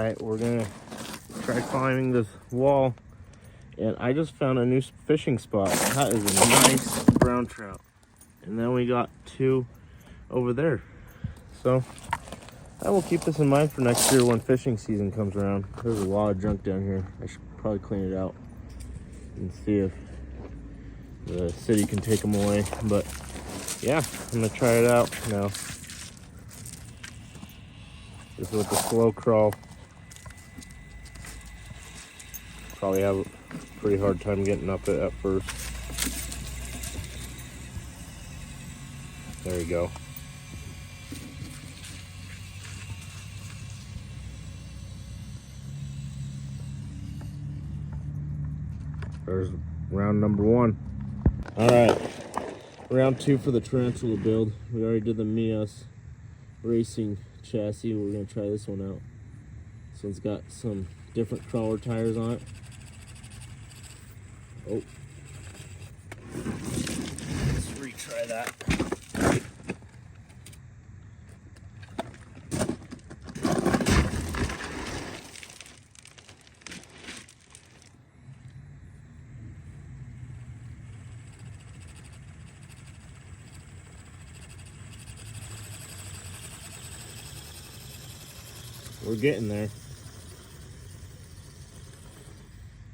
Alright, we're gonna try climbing this wall, and I just found a new fishing spot. That is a nice brown trout. And then we got 2 over there. So I will keep this in mind for next year when fishing season comes around. There's a lot of junk down here. I should probably clean it out and see if the city can take them away. But yeah, I'm gonna try it out now. This is with the slow crawl. Probably have a pretty hard time getting up it at first. There you go. There's round number 1. All right, round 2 for the tarantula build. We already did the meus racing chassis. We're gonna try this one out. This one's got some different crawler tires on it. Oh, let's retry that. We're getting there.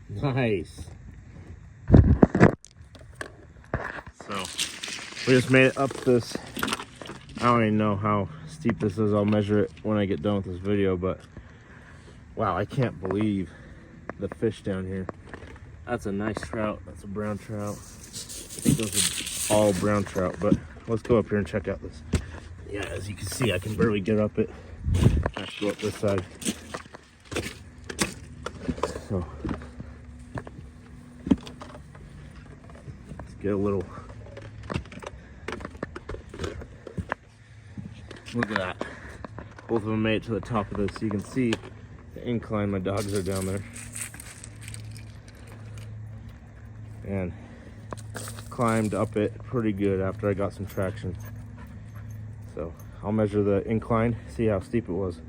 Nice. So we just made it up this. I don't even know how steep this is. I'll measure it when I get done with this video, but wow, I can't believe the fish down here. That's a nice trout. That's a brown trout. I think those are all brown trout, but let's go up here and check out this. Yeah, as you can see, I can barely get up it. I have to go up this side. So let's get a little. Look at that. Both of them made it to the top of this. You can see the incline. My dogs are down there. And climbed up it pretty good after I got some traction. So I'll measure the incline, see how steep it was.